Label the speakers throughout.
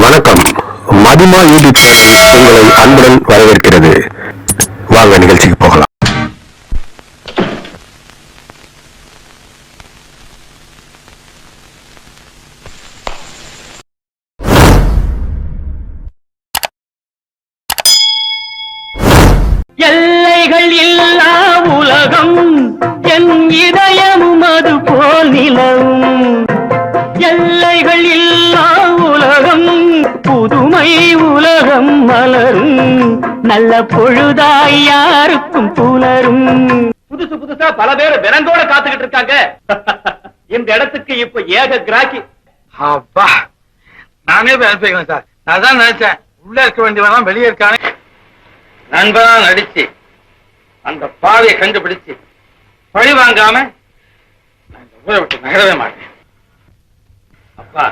Speaker 1: வணக்கம். மதிமா யூடியூப் உங்களை அன்புடன் வரவேற்கிறது. வாங்க நிகழ்ச்சிக்கு போகலாம்.
Speaker 2: எல்லைகள் இல்லா உலகம் என் இதயமும் அது போல் நிலவும். எல்லைகள் இல்லா உலகம் புதுமை உலகம் மலரும். நல்ல பொழுதாய் யாருக்கும் புலரும். புதுசு புதுசா பல பேர் விரங்கோட காத்துக்கிட்டு இருக்காங்க. இந்த இடத்துக்கு இப்ப ஏக கிராக்கி.
Speaker 3: அப்பா நானே அனுப்பிக்கிறேன் சார். நான் தான் நினைச்சேன் உள்ள இருக்க வேண்டியவெல்லாம் வெளியே இருக்கானே. நண்பனா நடிச்சு அந்த பாவியை கண்டுபிடிச்சு பழி வாங்காம நான் இந்த ஊரை விட்டு நகரவே மாட்டேன். அப்பா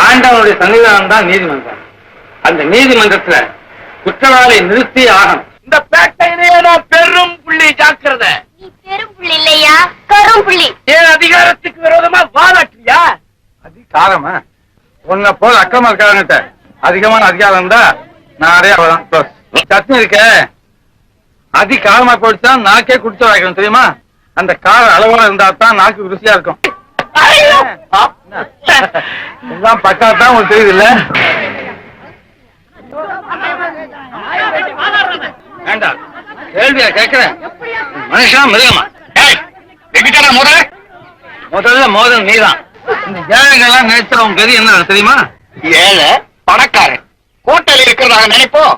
Speaker 3: ஆண்டவனுடைய சன்னிதானம் தான் நீதிமன்றம். அந்த நீதிமன்றத்துல குற்றவாளியை நிறுத்தி ஆகணும். இந்த பேட்டையிலேயே நான் பெரும் புள்ளி ஜாக்கிரதை.
Speaker 4: நீ பெரும் புள்ளி இல்லையா, கரும் புள்ளி.
Speaker 3: ஏன் அதிகாரத்துக்கு விரோதமா வாழாட்டியா? அதிகாரமா? உன்னை போல அக்கமா இருக்காங்க. அதிகமான அதிகாரம் தான் நான் அடையாளம் சட்னி இருக்க. அதிகாரமா போயிடுச்சா நாக்கே குடிச்சு வைக்கணும் தெரியுமா? அந்த காரம் அளவா இருந்தா தான் நாக்கு ருசியா இருக்கும். எல்லாம் பக்கா தான் உங்களுக்கு தெரியுது இல்ல? வேண்டாம் கேள்வியா கேட்கிறேன். மனுஷனா மிருகமா? முதல்ல மோதல் நீதான். இந்த ஏழைகள்லாம் நினைச்சவங்க பெரிய என்ன தெரியுமா? ஏழை பணக்காரன் கோட்டையில் இருக்கிறதாக நினைப்போம்.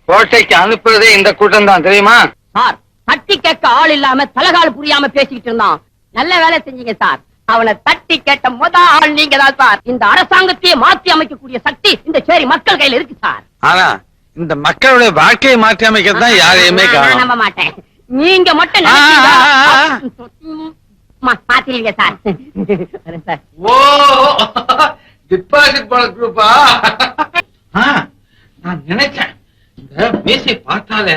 Speaker 3: கோட்டைக்கு அனுப்புறதே இந்த கூட்டம் தான் தெரியுமா?
Speaker 5: சார் தட்டி கேட்க ஆள் இல்லாம தலகால் புரியாம பேசிக்கிட்டு இருந்தான். நல்ல வேலை செஞ்சீங்க சார். அவனை தட்டி கேட்ட ஆள் நீங்க தான் சார். இந்த அரசாங்கத்தையே மாற்றி அமைக்கக்கூடிய சக்தி இந்த சேரி மக்கள் கையில இருக்கு சார்.
Speaker 3: ஆனா இந்த மக்களுடைய வாழ்க்கையை மாற்றி அமைக்கிறது தான் யாரையுமே
Speaker 5: நான் நம்ப மாட்டேன். நீங்க மட்டும் மாத்திரீங்க சார்.
Speaker 3: ஓ டிபாசிட் போல குரூப்பா? நான் நினைச்சேன் இந்த மீசை பார்த்தாலே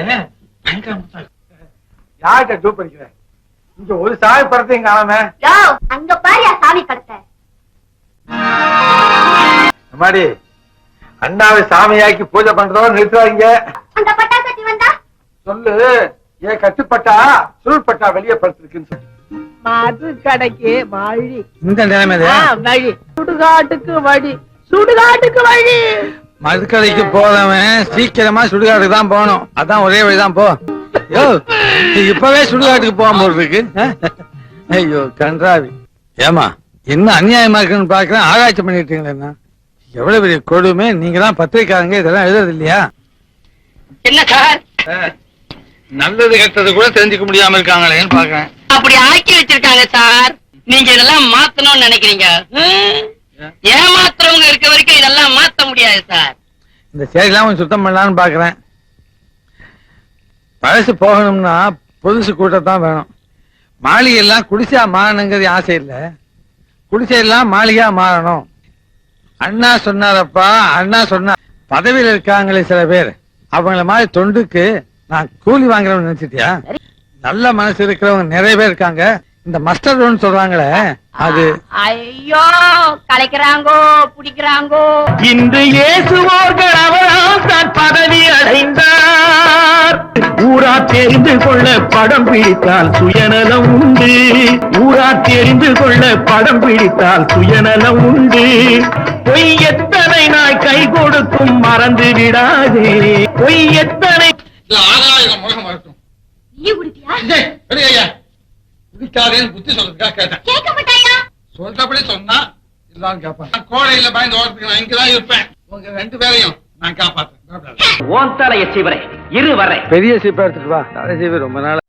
Speaker 3: யார்கிட்ட டூப் பண்ணிக்கிற? இங்க ஒரு சாவி படத்தையும் காணாம.
Speaker 4: அங்க பாரு சாமி கடத்த.
Speaker 3: அம்மாடி அண்ணாவை சாமியாக்கி பூஜை பண்றதோட நிறுத்துறாங்க.
Speaker 4: அந்த பட்டா கட்டி வந்தா
Speaker 3: சொல்லு. ஏன் கட்டுப்பட்டா சுருள்பட்டா வெளியே படுத்திருக்குன்னு சொல்லு.
Speaker 5: மது கடைக்கு வழி.
Speaker 3: இந்த நிலைமை
Speaker 5: வழி சுடுகாட்டுக்கு வழி. சுடுகாட்டுக்கு வழி.
Speaker 3: மதுக்கடைக்கு போறவன் சீக்கிரமா சுடுகாட்டுக்கு தான் போகணும். அதான் ஒரே வழிதான் போ. யோ இப்பவே சுடுகாட்டுக்கு போக போது இருக்கு. ஐயோ கன்றாவி. ஏமா என்ன அநியாயமா இருக்குன்னு பாக்குறேன். ஆராய்ச்சி பண்ணிட்டு இருக்கீங்களா? எவ்வளவு பெரிய கொடுமை. நீங்க தான் பத்திரிக்காரங்க இதெல்லாம் எழுதுறது இல்லையா?
Speaker 5: என்ன சார்
Speaker 3: நல்லது கெட்டது கூட தெரிஞ்சுக்க முடியாம இருக்காங்களேன்னு பாக்குறேன்.
Speaker 5: அப்படி ஆக்கி வச்சிருக்காங்க சார். நீங்க இதெல்லாம் மாத்தணும்னு நினைக்கிறீங்க. ஏமாத்துறவங்க இருக்க வரைக்கும் இதெல்லாம் மாத்த முடியாது சார்.
Speaker 3: இந்த சேரிலாம் கொஞ்சம் சுத்தம் பண்ணலான்னு பாக்குறேன். பழசு போகணும்னா புதுசு கூட்டத்தான் வேணும். மாளிகை எல்லாம் குடிசையா மாறணுங்கிறது ஆசை இல்ல. குடிசையெல்லாம் மாளிகையா மாறணும். அண்ணா சொன்னாரப்பா. அண்ணா சொன்னா பதவியில் இருக்காங்களே சில பேர், அவங்கள மாதிரி தொண்டுக்கு நான் கூலி வாங்குறவன்னு நினைச்சிட்டியா? நல்ல மனசு இருக்கிறவங்க நிறைய பேர் இருக்காங்க. இந்த மஸ்டர் ரோன் சொல்றாங்களே அது.
Speaker 5: ஐயோ கலைக்கிறாங்கோ பிடிக்கிறாங்கோ.
Speaker 2: இன்று இயேசுவோர்கள் அவரால் தான் பதவி அடைந்தார். ஊரா தெரிந்து கொள்ள படம் பிடித்தால் சுயநலம் உண்டு. ஊரா தெரிந்து கொள்ள படம் பிடித்தால் சுயநலம் உண்டு. பொய் எத்தனை நாய் கை கொடுக்கும் மறந்து விடாதே. பொய் எத்தனை
Speaker 4: நீ குடிப்பியா?
Speaker 3: புத்தி சொல்றதுக்காக கேட்டேன்.
Speaker 4: கேட்க மாட்டாயா?
Speaker 3: சொல்றபடி சொன்னா எல்லாரும் கேட்பாங்க. கோடையில பயந்து ஓரத்துக்கு நான் இங்கதான் இருப்பேன். உங்க ரெண்டு பேரையும் நான் காப்பாத்துறேன்.
Speaker 2: ஓன் தலைய சிவரை இரு வரை
Speaker 3: பெரிய சீப்பா எடுத்துட்டு வா. தலை சீவி ரொம்ப நாள்